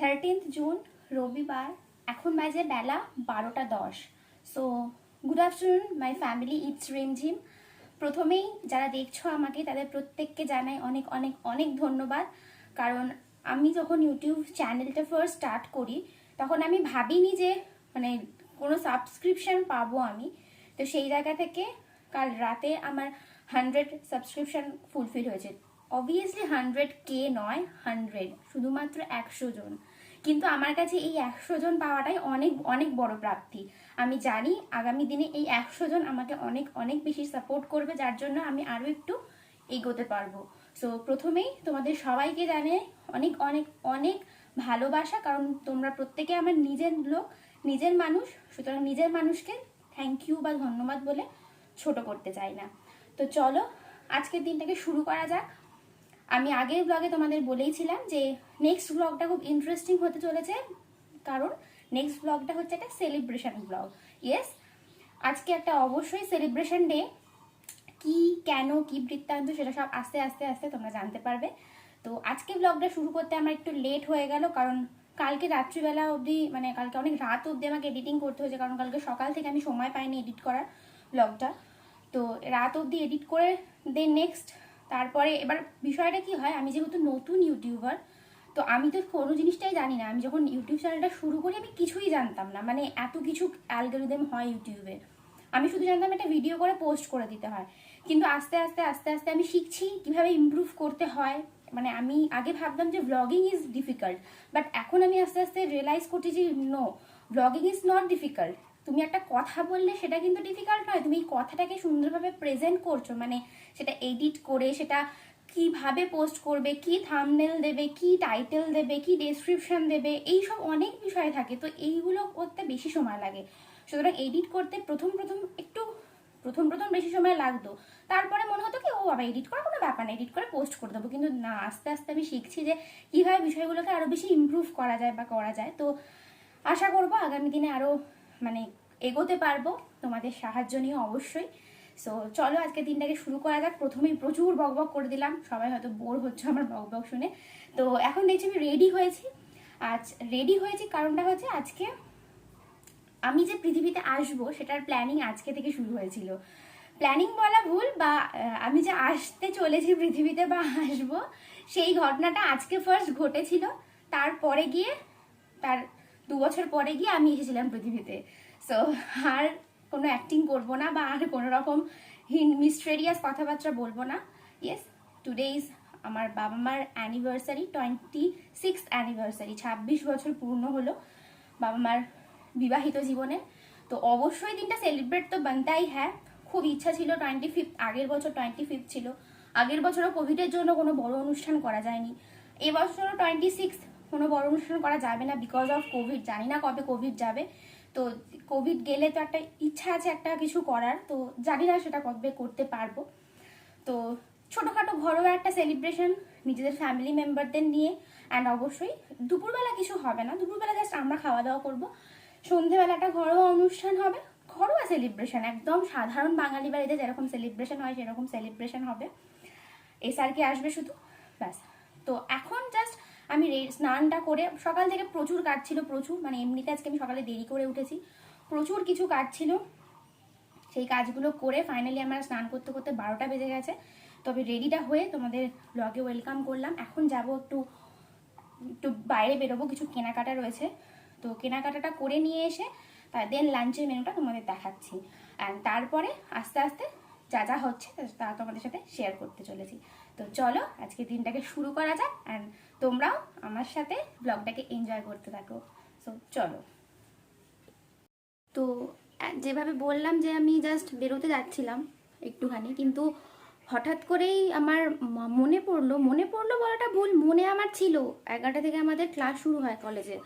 13 June রবিবার, এখন বাজে বেলা 12টা 10। So good afternoon my family, it's Rimjhim. প্রথমেই যারা দেখছো আমাকে তাদের প্রত্যেককে জানাই অনেক অনেক অনেক ধন্যবাদ। কারণ আমি যখন ইউটিউব চ্যানেলটা ফার্স্ট স্টার্ট করি তখন আমি ভাবিনি যে মানে কোনো সাবস্ক্রিপশন পাবো আমি। তো সেই জায়গা থেকে কাল রাতে আমার 100 সাবস্ক্রিপশন ফুলফিল হয়েছে। অবভিয়াসলি 100K নয়, 100, শুধুমাত্র 100 জন। কিন্তু আমার কাছে এই 100 জন পাওয়াটাই অনেক অনেক বড় প্রাপ্তি। আমি জানি আগামী দিনে এই 100 জন আমাকে অনেক অনেক বেশি সাপোর্ট করবে, যার জন্য আমি আরও একটু এগোতে পারবো। সো প্রথমেই তোমাদের সবাইকে জানে অনেক অনেক অনেক ভালোবাসা, কারণ তোমরা প্রত্যেকে আমার নিজের লোক, নিজের মানুষ। সুতরাং নিজের মানুষকে থ্যাংক ইউ বা ধন্যবাদ বলে ছোট করতে চাই না। তো চলো আজকের দিনটাকে শুরু করা যাক। আমি আগের ব্লগে তোমাদের বলেইছিলাম যে নেক্সট ব্লগটা খুব ইন্টারেস্টিং হতে চলেছে, কারণ নেক্সট ব্লগটা হচ্ছে একটা সেলিব্রেশন ব্লগ। ইয়েস, আজকে একটা অবশ্যই সেলিব্রেশন ডে। কি, কেন, কি বৃত্তান্ত সেটা সব আস্তে আস্তে আস্তে তোমরা জানতে পারবে। তো আজকে ব্লগটা শুরু করতে আমার একটু লেট হয়ে গেল, কারণ কালকে রাত্রিবেলা অবধি, মানে কালকে অনেক রাত অবধি আমাকে এডিটিং করতে হয়েছে, কারণ কালকে সকাল থেকে আমি সময় পাইনি এডিট করার ব্লগটা। তো রাত অবধি এডিট করে দেন নেক্সট তারপরে এবার বিষয়টা কি হয়, আমি যেহেতু নতুন ইউটিউবার, তো আমি তো কোনো জিনিসটাই জানি না। আমি যখন ইউটিউব চ্যানেলটা শুরু করি আমি কিছুই জানতাম না, মানে এত কিছু অ্যালগরিদম হয় ইউটিউবে। আমি শুধু জানতাম একটা ভিডিও করে পোস্ট করে দিতে হয়, কিন্তু আস্তে আস্তে আস্তে আস্তে আমি শিখছি কিভাবে ইমপ্রুভ করতে হয়। মানে আমি আগে ভাবতাম যে ব্লগিং ইজ ডিফিকাল্ট, বাট এখন আমি আস্তে আস্তে রিয়েলাইজ করছি যে no, blogging is not difficult. তুমি একটা কথা বললে সেটা কিন্তু ডিফিকাল্ট নয়, তুমি কথাটাকে সুন্দরভাবে প্রেজেন্ট করছো, মানে সেটা এডিট করে সেটা কিভাবে পোস্ট করবে, কি থাম্বনেল দেবে, কি টাইটেল দেবে, কি ডেসক্রিপশন দেবে, এইসব অনেক বিষয় থাকে। তো এইগুলো করতে বেশি সময় লাগে। সুতরাং এডিট করতে প্রথম প্রথম বেশি সময় লাগতো। তারপরে মনে হতো কি ও বাবা এডিট করা কোনো ব্যাপার না, এডিট করে পোস্ট করে দেবো। কিন্তু না, আস্তে আস্তে আমি শিখছি যে কীভাবে বিষয়গুলোকে আরও বেশি ইমপ্রুভ করা যায় বা করা যায়। তো আশা করবো আগামী দিনে আরও মানে এগোতে পারবো তোমাদের সাহায্য নিয়ে অবশ্যই। সো চলো আজকে দিনটাকে শুরু করা যাক। প্রথমেই প্রচুর বকবক করে দিলাম, সবাই হয়তো বোর হচ্ছে আমার বকবক শুনে। তো এখন দেখছি আমি রেডি হয়েছি। আজ রেডি হয়েছি কারণটা হচ্ছে আজকে আমি যে পৃথিবীতে আসবো সেটার প্ল্যানিং আজকে থেকে শুরু হয়েছিল। প্ল্যানিং বলা ভুল, বা আমি যে আসতে চলেছি পৃথিবীতে বা আসবো সেই ঘটনাটা আজকে ফার্স্ট ঘটেছিল। তারপরে গিয়ে তার 2 বছর পরে গিয়ে আমি এসেছিলাম পৃথিবীতে। সো আর কোনো অ্যাক্টিং করবো না, বা আর কোনো রকম মিস্টেরিয়াস কথাবার্তা বলবো না। ইয়েস, টুডে ইজ আমার বাবা মার অ্যানিভার্সারি, 26th অ্যানিভার্সারি, 26 বছর পূর্ণ হলো বাবা মার বিবাহিত জীবনে। তো অবশ্যই দিনটা সেলিব্রেট তো বানতাই হ্যাঁ। খুব ইচ্ছা ছিল 25, আগের বছর 25 ছিল। আগের বছরও কোভিডের জন্য কোনো বড় অনুষ্ঠান করা যায়নি। এবছরও 26 কোনো বড় অনুষ্ঠান করা যাবে না বিকজ অফ কোভিড। জানি না কবে কোভিড যাবে। তো কোভিড গেলে তো একটা ইচ্ছা আছে একটা কিছু করার, তো জানি না সেটা কবে করতে পারবো। তো ছোটোখাটো ঘরোয়া একটা সেলিব্রেশন নিজেদের ফ্যামিলি মেম্বারদের নিয়ে। অ্যান্ড অবশ্যই দুপুরবেলা কিছু হবে না, দুপুরবেলা জাস্ট আমরা খাওয়া দাওয়া করবো। সন্ধেবেলা একটা ঘরোয়া অনুষ্ঠান হবে, ঘরোয়া সেলিব্রেশন, একদম সাধারণ বাঙালি বাড়িতে যেরকম সেলিব্রেশন হয় সেরকম সেলিব্রেশন হবে। এসআরকে আসবে শুধু, ব্যাস। তো এখন জাস্ট আমি স্নানটা করে, সকাল থেকে প্রচুর কাজ ছিল, প্রচুর, মানে এমনিতে আজকে আমি সকালে দেরি করে উঠেছি, প্রচুর কিছু কাজ ছিল। সেই কাজগুলো করে ফাইনালি আমার স্নান করতে করতে 12টা বেজে গেছে। তবে রেডিটা হয়ে তোমাদের ব্লগে ওয়েলকাম করলাম। এখন যাব একটু বাইরে বেরোবো, কিছু কেনাকাটা রয়েছে। তো কেনাকাটাটা করে নিয়ে এসে দেন লাঞ্চের মেনুটা তোমাদের দেখাচ্ছি। অ্যান্ড তারপরে আস্তে আস্তে যা যা হচ্ছে তা তোমাদের সাথে শেয়ার করতে চলেছি। তো চলো আজকে দিনটাকে শুরু করা যাক, অ্যান্ড তোমরাও আমার সাথে ব্লগটাকে এনজয় করতে থাকো। সো চলো। তো যেভাবে বললাম যে আমি জাস্ট বেরোতে যাচ্ছিলাম একটুখানি, কিন্তু হঠাৎ করেই আমার মনে পড়লো বলাটা ভুল, মনে আমার ছিল 11টা থেকে আমাদের ক্লাস শুরু হয় কলেজে,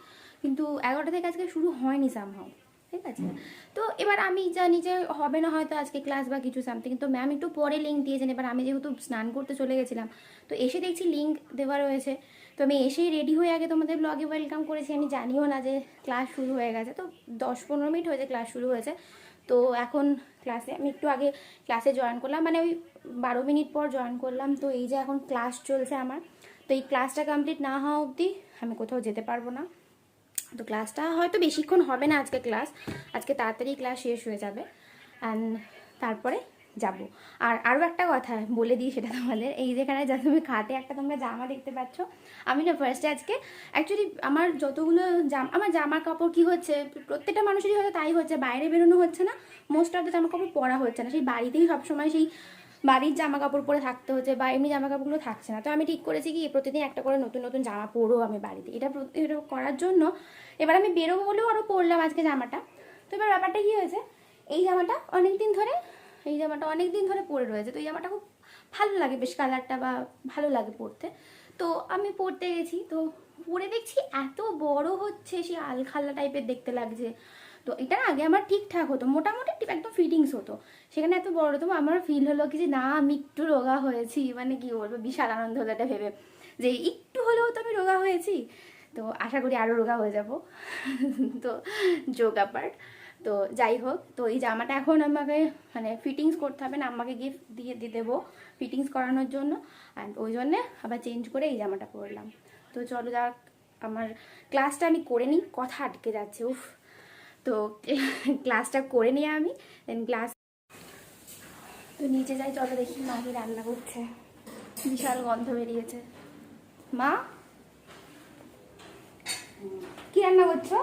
কিন্তু 11টা থেকে আজকে শুরু হয়নি সামহাও, ঠিক আছে। তো এবার আমি জানি যে হবে না হয়তো আজকে ক্লাস বা কিছু সামথিং, তো ম্যাম একটু পরে লিঙ্ক দিয়েছেন। এবার আমি যেহেতু স্নান করতে চলে গেছিলাম, তো এসে দেখছি লিঙ্ক দেওয়া রয়েছে। তো আমি এসেই রেডি হয়ে আগে তোমাদের ব্লগে ওয়েলকাম করেছি, আমি জানিও না যে ক্লাস শুরু হয়ে গেছে। তো 10-15 মিনিট হয়েছে ক্লাস শুরু হয়েছে। তো এখন ক্লাসে আমি একটু আগে ক্লাসে জয়েন করলাম, মানে ওই 12 মিনিট পর জয়েন করলাম। তো এই যে এখন ক্লাস চলছে আমার। তো এই ক্লাসটা কমপ্লিট না হওয়া অবধি আমি কোথাও যেতে পারবো না। তো ক্লাসটা হয়তো বেশিক্ষণ হবে না, আজকে তাড়াতাড়ি ক্লাস শেষ হয়ে যাবে অ্যান্ড তারপরে যাব। আর আরও একটা কথা বলে দিই, সেটা তোমাদের, এই যেখানে যা তুমি খাটে একটা তোমরা জামা দেখতে পাচ্ছ, আমি না ফার্স্টে আজকে অ্যাকচুয়ালি আমার যতগুলো আমার জামা কাপড় কী হচ্ছে, প্রত্যেকটা মানুষেরই হয়তো তাই হচ্ছে, বাইরে বেরোনো হচ্ছে না, মোস্ট অফ দ্য জামা কাপড় পরা হচ্ছে না, সেই বাড়িতেই সবসময় সেই বাড়ির জামা কাপড় পরে থাকতে হচ্ছে, বা এমনি জামা কাপড়গুলো থাকছে না। তো আমি ঠিক করেছি কি প্রতিদিন একটা করে নতুন নতুন জামা পরবো আমি বাড়িতে। এটা করার জন্য এবার আমি বেরোবো বলেও আরও পরলাম আজকে জামাটা। তো এবার ব্যাপারটা কী হয়েছে, এই জামাটা অনেক দিন ধরে পরে রয়েছে। তো এই জামাটা খুব ভালো লাগে, বেশ কালারটা বা ভালো লাগে পরতে। তো আমি পরতে গেছি, তো পরে দেখছি এত বড় হচ্ছে, সেই আলখাল্লা টাইপের দেখতে লাগছে। তো এটা আগে আমার ঠিকঠাক হতো, মোটামুটি একদম ফিটিংস হতো, সেখানে এত বড় তো আমার ফিল হলো কি যে না আমি একটু রোগা হয়েছি, মানে কি বলবো, বিশাল আনন্দ হলো এটা ভেবে যে একটু হলেও তো আমি রোগা হয়েছি। তো আশা করি আরও রোগা হয়ে যাব। তো যোগা পার্ট, তো যাই হোক, তো এই জামাটা এখন আমাকে মানে ফিটিংস করতে হবে না, আমাকে গিফট দিয়ে দেবো ফিটিংস করানোর জন্য, অ্যান্ড ওই জন্যে আবার চেঞ্জ করে এই জামাটা পরলাম। তো চলো যাক, আমার ক্লাসটা আমি করে নিই, কথা আটকে যাচ্ছে উফ। তো ক্লাসটা করে নিয়ে আমি দেন ক্লাস, তো নিচে যাই, চলো দেখি মা কি রান্না করছে, বিশাল গন্ধ বেরিয়েছে। মা কি রান্না করছো?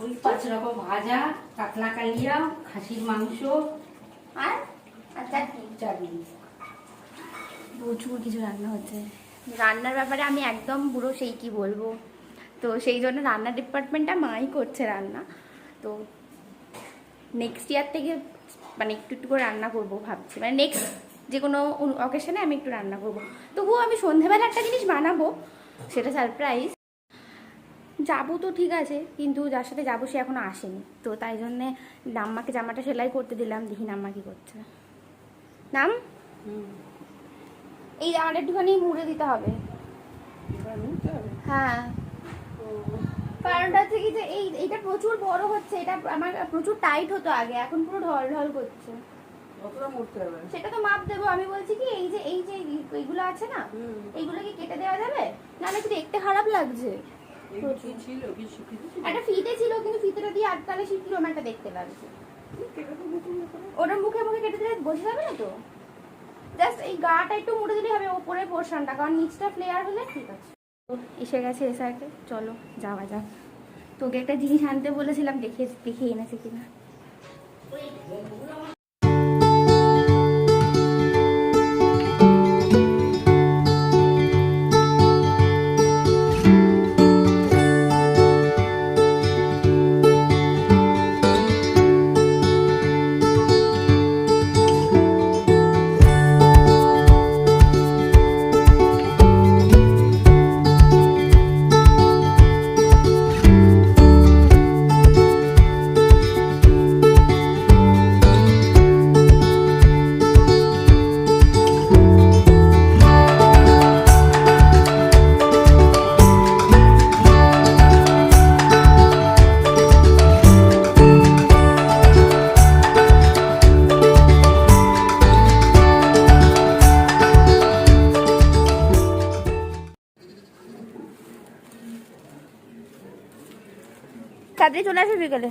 ওই 5 রকম ভাজা, কাতলা কালিয়া, খাসির মাংস আর চাটনি। চাটনি। প্রচুর কিছু রান্না হচ্ছে। রান্নার ব্যাপারে আমি একদম পুরো সেই কি বলবো, তো সেই জন্য রান্নার ডিপার্টমেন্টটা মাই করছে রান্না। তো নেক্সট ইয়ার থেকে মানে একটু একটু করে রান্না করবো ভাবছি, মানে নেক্সট যে কোনো অকেশনে আমি একটু রান্না করবো। তবুও আমি সন্ধেবেলা একটা জিনিস বানাবো, সেটা সারপ্রাইজ। যাবো তো ঠিক আছে, কিন্তু যার সাথে যাবো সে এখনো আসেনি, তো তাই জন্যে নাম্মাকে জামাটা সেলাই করতে দিলাম, দেখি নাম্মা কি করছে। নাম এই জামাটা একটুখানি মুড়ে দিতে হবে। হ্যাঁ, কারণটা হচ্ছে কি যে এইটা প্রচুর বড় হচ্ছে, এটা আমার প্রচুর টাইট হতো আগে, এখন পুরো ঢল ঢল করছে। সেটা তো মাপ দেবো, আমি বলছি কি এই যে এইগুলো আছে না, এইগুলো কি কেটে দেওয়া যাবে? নাহলে একটু দেখতে খারাপ লাগছে। একটা ফিতে ছিল, কিন্তু ফিতেটা দিয়ে আটকালে কিরকম একটা দেখতে লাগছে। ওটার মুখে মুখে কেটে দিলে বোঝা যাবে না তো, জাস্ট এই গাটা একটু মুড়ে দিলেই হবে, ওপরের পোর্শনটা, কারণ নিচটা ফ্লেয়ার হলে ঠিক আছে। তো এসে গেছে এসআরকে, চলো যাওয়া যাক। তোকে একটা জিনিস আনতে বলেছিলাম, দেখে এনেছে কিনা। তাড়াতাড়ি চলে আসবে বিকেলে।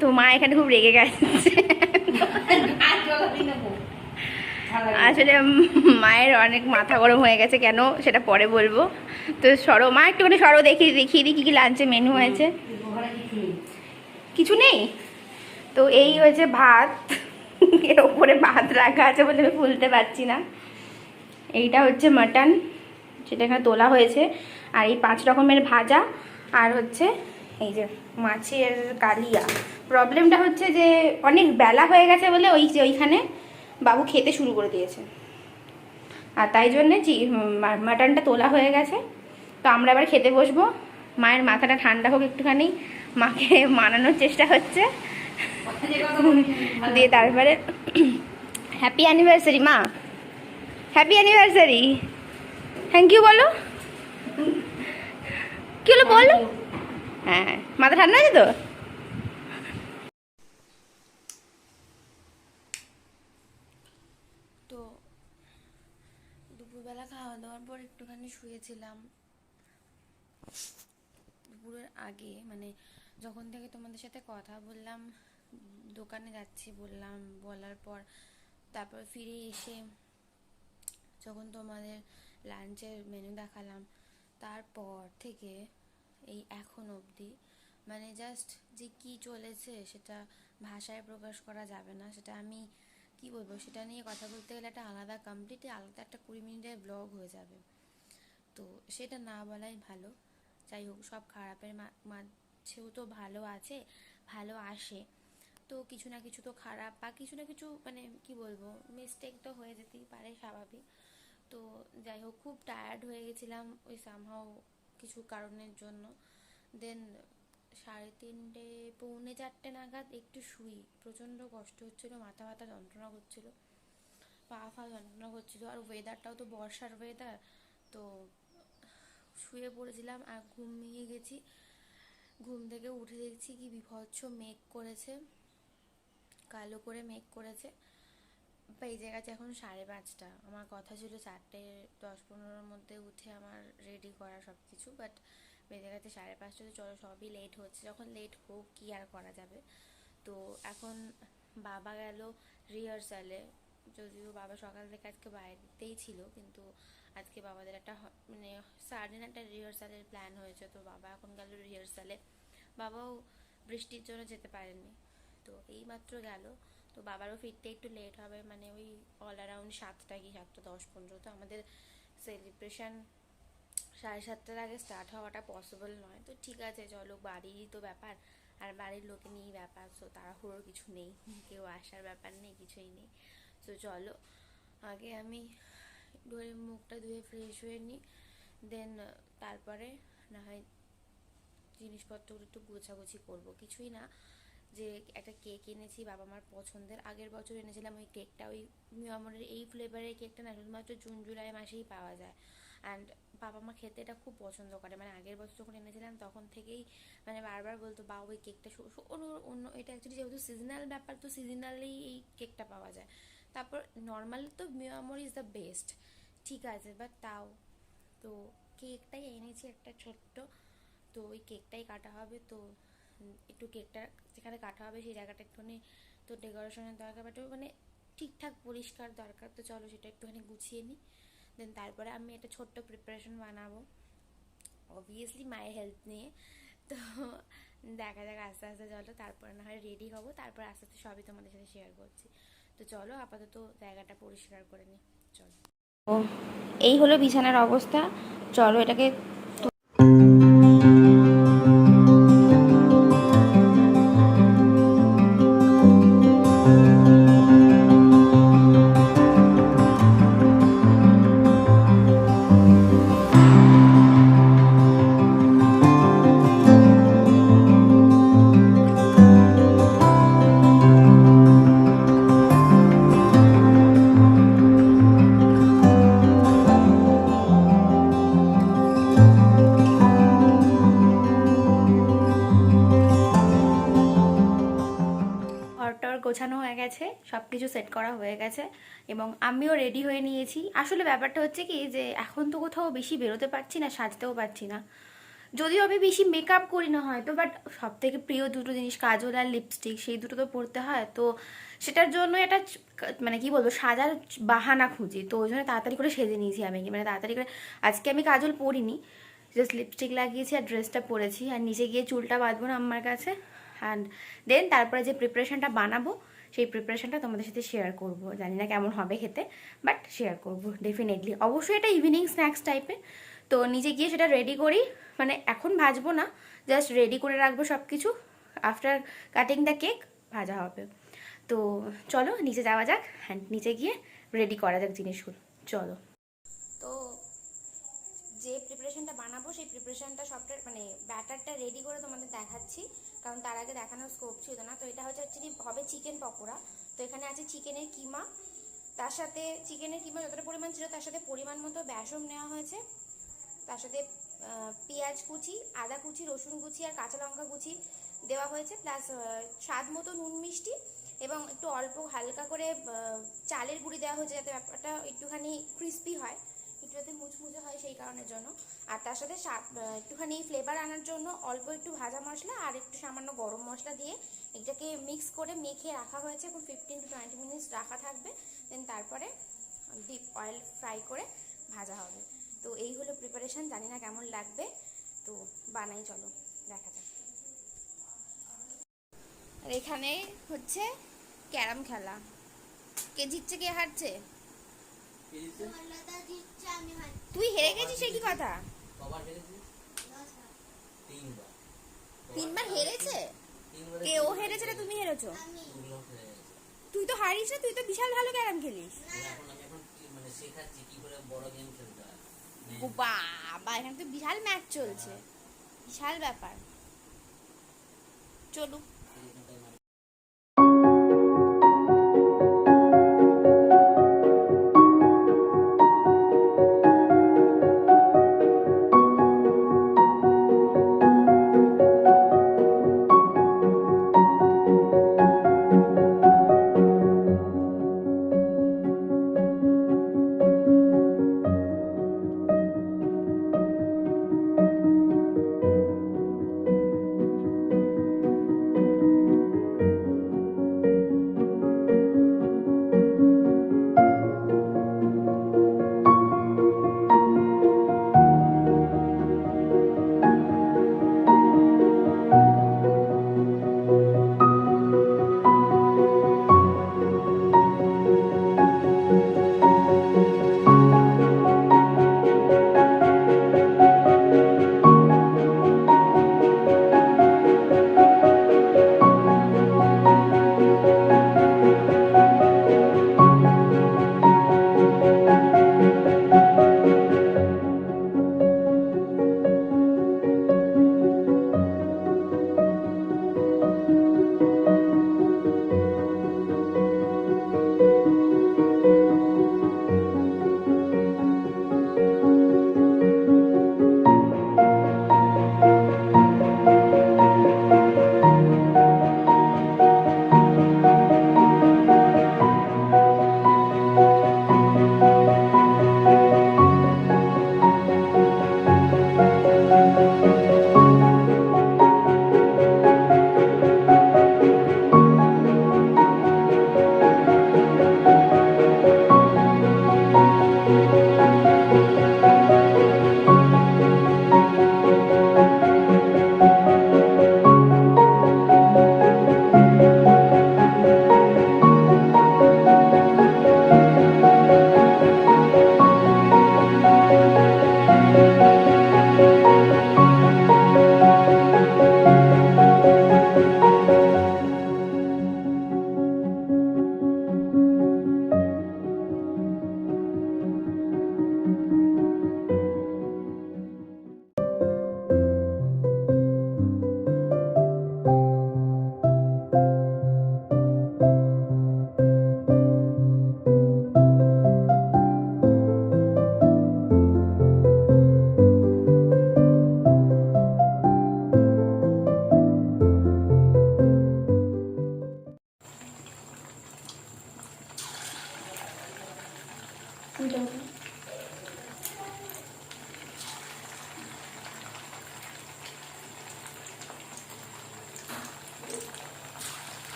তো মা এখানে খুব রেগে গেছে, আসলে মায়ের অনেক মাথা গরম হয়ে গেছে, কেন সেটা পরে বলবো। তো সরো মা, একটুখানি সরো, দেখিয়ে দিই কি কি লাঞ্চে মেনু হয়েছে। কিছু নেই তো, এই হয়েছে ভাত, এর ওপরে ভাত রাখা আছে বলে আমি খুলতে পারছি না। এইটা হচ্ছে মাটন, সেটা এখানে তোলা হয়েছে, আর এই 5 রকমের ভাজা, আর হচ্ছে এই যে মাছের কালিয়া। প্রবলেমটা হচ্ছে যে অনেক বেলা হয়ে গেছে বলে ওইখানে বাবু খেতে শুরু করে দিয়েছে, আর তাই জন্যে মাটনটা তোলা হয়ে গেছে। তো আমরা এবার খেতে বসবো, মায়ের মাথাটা ঠান্ডা হোক একটুখানি, মাকে মানানোর চেষ্টা হচ্ছে, দিয়ে তারপরে হ্যাপি অ্যানিভার্সারি মা, হ্যাপি অ্যানিভার্সারি, থ্যাংক ইউ বলো, কি হলো বলো। হ্যাঁ, মাথা ঠান্ডা আছে তো। তো দুপুরবেলা খাওয়া দাওয়ার পর একটুখানি শুয়েছিলাম। দুপুরের আগে মানে যখন থেকে তোমাদের সাথে কথা বললাম, দোকানে যাচ্ছি বললাম, বলার পর তারপর ফিরে এসে যখন তোমাদের লাঞ্চের মেনু দেখালাম, তারপর থেকে এই এখন অবধি মানে জাস্ট যে কি চলেছে সেটা ভাষায় প্রকাশ করা যাবে না। সেটা আমি কি বলবো, সেটা নিয়ে কথা বলতে গেলে একটা আলাদা কমপ্লিটলি আলাদা একটা 20 মিনিটের ব্লগ হয়ে যাবে। তো সেটা না বলাই ভালো। যাই হোক, সব খারাপের মাঝেও তো ভালো আছে, ভালো আসে। তো কিছু না কিছু তো খারাপ বা কিছু না কিছু মানে কি বলবো, মিস্টেক তো হয়ে যেতেই পারে, স্বাভাবিক। তো যাই হোক, খুব টায়ার্ড হয়ে গেছিলাম ওই সামহাও কিছু কারণের জন্য। দেন 3:30 পৌনে 4টে নাগাদ একটু শুই, প্রচণ্ড কষ্ট হচ্ছিলো, মাথা ব্যথা যন্ত্রণা করছিল, পা যন্ত্রণা করছিলো, আর ওয়েদারটাও তো বর্ষার ওয়েদার। তো শুয়ে পড়েছিলাম আর ঘুমিয়ে গেছি। ঘুম থেকে উঠে দেখছি কি বিভৎস মেঘ করেছে, কালো করে মেঘ করেছে। বেজে গেছে এখন 5:30। আমার কথা ছিল 4:10-15 মধ্যে উঠে আমার রেডি করা সব কিছু, বাট বেজে গেছে 5:30। তো চলো, সবই লেট হচ্ছে, যখন লেট হোক, কি আর করা যাবে। তো এখন বাবা গেল রিহার্সালে। যদিও বাবা সকাল থেকে আজকে বাইরেতেই ছিল, কিন্তু আজকে বাবাদের একটা মানে সাডেন একটা রিহার্সালের প্ল্যান হয়েছে। তো বাবা এখন গেল রিহার্সালে। বাবাও বৃষ্টির জন্য যেতে পারেনি, তো এইমাত্র গেল। তো বাবারও ফিরতে একটু লেট হবে, মানে ওই অল অ্যারাউন্ড 7টা কি 7:10-15। তো আমাদের সেলিব্রেশন 7:30টার আগে স্টার্ট হওয়াটা পসিবল নয়। তো ঠিক আছে, চলো, বাড়িরই তো ব্যাপার, আর বাড়ির লোকে নিয়েই ব্যাপার। সো তাড়াহুড়োর কিছু নেই, কেউ আসার ব্যাপার নেই, কিছুই নেই। সো চলো, আগে আমি ধরে মুখটা ধুয়ে ফ্রেশ হয়ে নিই, দেন তারপরে না হয় জিনিসপত্রগুলো একটু গোছাগুছি করবো। কিছুই না, যে একটা কেক এনেছি বাবা মার পছন্দের। আগের বছর এনেছিলাম ওই কেকটা, ওই মিয়ামরের এই ফ্লেভারের কেকটা না শুধুমাত্র জুন জুলাই মাসেই পাওয়া যায়। অ্যান্ড বাবা মা খেতে এটা খুব পছন্দ করে, মানে আগের বছর যখন এনেছিলাম তখন থেকেই মানে বারবার বলতো বা ওই কেকটা অন্য এটা অ্যাকচুয়ালি যেহেতু সিজনাল ব্যাপার, তো সিজনালেই এই কেকটা পাওয়া যায়। তারপর নর্মাল তো মিয়ামর ইজ দ্য বেস্ট, ঠিক আছে, বাট তাও তো কেকটাই এনেছি একটা ছোট্ট। তো ওই কেকটাই কাটা হবে। তো একটু কেকটা যেখানে কাটা হবে সেই জায়গাটা একটুখানি তো ডেকোরেশনের দরকার, বাট মানে ঠিকঠাক পরিষ্কার দরকার। তো চলো সেটা একটুখানি গুছিয়ে নিই, দেন তারপরে আমি একটা ছোট্ট প্রিপারেশন বানাবো, অবভিয়াসলি মায়ের হেল্প নিয়ে। তো দেখা যাক আস্তে আস্তে, চলো তারপরে না হয় রেডি হবো, তারপর আস্তে আস্তে সবই তোমাদের সাথে শেয়ার করছি। তো চলো আপাতত জায়গাটা পরিষ্কার করে নিই, চলো। ও, এই হলো বিছানার অবস্থা। চলো এটাকে ঘরটর গোছানো হয়ে গেছে, সব কিছু সেট করা হয়ে গেছে, এবং আমিও রেডি হয়ে নিয়েছি। আসলে ব্যাপারটা হচ্ছে কি, যে এখন তো কোথাও বেশি বেরোতে পারছি না, সাজতেও পারছি না। যদিও আমি বেশি মেকআপ করি না হয়তো, বাট সব থেকে প্রিয় দুটো জিনিস কাজল আর লিপস্টিক, সেই দুটো তো পরতে হয়। তো সেটার জন্য একটা মানে কি বলবো, সাজার বাহানা খুঁজি। তো ওই জন্য তাড়াতাড়ি করে সেজে নিয়েছি আমি, মানে তাড়াতাড়ি করে। আজকে আমি কাজল পরিনি, জাস্ট লিপস্টিক লাগিয়েছি আর ড্রেসটা পরেছি, আর নিচে গিয়ে চুলটা বাঁধবো না আমার কাছে। অ্যান্ড দেন তারপরে যে প্রিপারেশনটা বানাবো, সেই প্রিপারেশনটা তোমাদের সাথে শেয়ার করব। জানি না কেমন হবে খেতে, বাট শেয়ার করব ডেফিনেটলি। অবশ্যই এটা ইভিনিং স্ন্যাক্স টাইপের। তো নিচে গিয়ে সেটা রেডি করি, মানে এখন ভাজবো না, জাস্ট রেডি করে রাখবো সব কিছু। আফটার কাটিং দ্য কেক ভাজা হবে। তো চলো নিচে যাওয়া যাক, হ্যাঁ নিচে গিয়ে রেডি করা যাক জিনিসগুলো, চলো। তো যে প্রিপারেশনটা বানাবো সেই প্রিপারেশনটা সবটা মানে ব্যাটারটা রেডি করে তোমাদের দেখাচ্ছি, কারণ তার আগে দেখানোর স্কোপ ছিল না। তো এটা হচ্ছে অ্যাকচুয়ালি হবে চিকেন পকোড়া। তো এখানে আছে চিকেনের কিমা, তার সাথে চিকেনের কিমা যতটা পরিমাণ ছিল তার সাথে পরিমাণ মতো বেসন নেওয়া হয়েছে, তার সাথে পেঁয়াজ কুচি, আদা কুচি, রসুন কুচি আর কাঁচা লঙ্কা কুচি দেওয়া হয়েছে, প্লাস স্বাদ মতো নুন মিষ্টি, এবং একটু অল্প হালকা করে চালের গুঁড়ি দেওয়া হয়েছে যাতে ব্যাপারটা একটুখানি ক্রিস্পি হয়, একটু যাতে মুচমুচে হয় সেই কারণের জন্য। আর তার সাথে একটুখানি ফ্লেভার আনার জন্য অল্প একটু ভাজা মশলা আর একটু সামান্য গরম মশলা দিয়ে এটাকে মিক্স করে মেখে রাখা হয়েছে। এখন 15 to 20 মিনিটস রাখা থাকবে, দেন তারপরে ডিপ অয়েল ফ্রাই করে ভাজা হবে। তো এই হলো প্রিপারেশন, জানি না কেমন লাগবে, তো বানাই, চলো দেখা যাক। আর এখানে হচ্ছে ক্যারাম খেলা, কে জিতছে কে হারছে? তুই হেরে গেছিস, সে কি কথা? 3বার হেরেছে কে? ও হেরেছে না তুমি হেরেছো? তুই তো হারিস না, তুই তো বিশাল ভালো ক্যারাম খেলিস। ও বাবা, এখানে তো বিশাল ম্যাচ চলছে, বিশাল ব্যাপার। চলুক।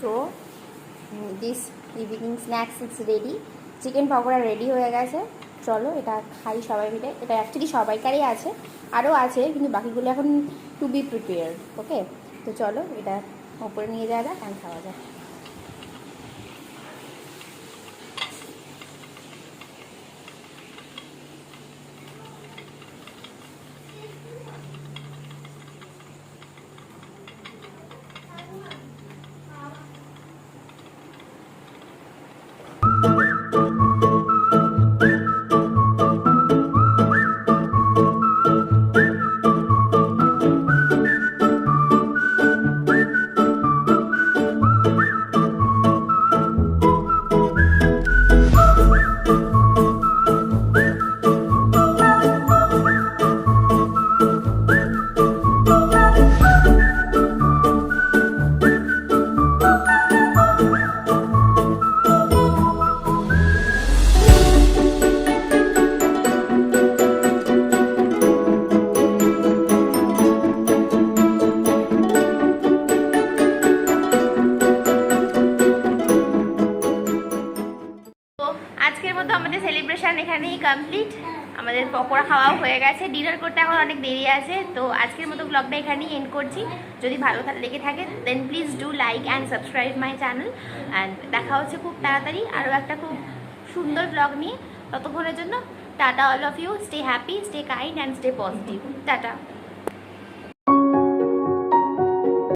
So this evening snacks it's ready. Chicken pakora ready হয়ে গেছে, চলো এটা খাই সবাই মিলে। এটা অ্যাকচুয়ালি সবাইকারই আছে, আরও আছে কিন্তু বাকিগুলো এখন টু বি প্রিপেয়ার্ড। ওকে, তো চলো এটা ওপরে নিয়ে যাওয়া যাক আর খাওয়া যাক। এখানেই কমপ্লিট। আমাদের পকোড়া খাওয়াও হয়ে গেছে, ডিনার করতে এখন অনেক দেরি আছে। তো আজকের মতো ব্লগটা এখানেই এন্ড করছি। যদি ভালো লেগে থাকে then please do like and subscribe my channel. And দেখা হচ্ছে খুব তাড়াতাড়ি আরও একটা খুব সুন্দর ব্লগ নিয়ে। ততক্ষণের জন্য tata all of you, stay happy, stay kind and stay positive. Tata.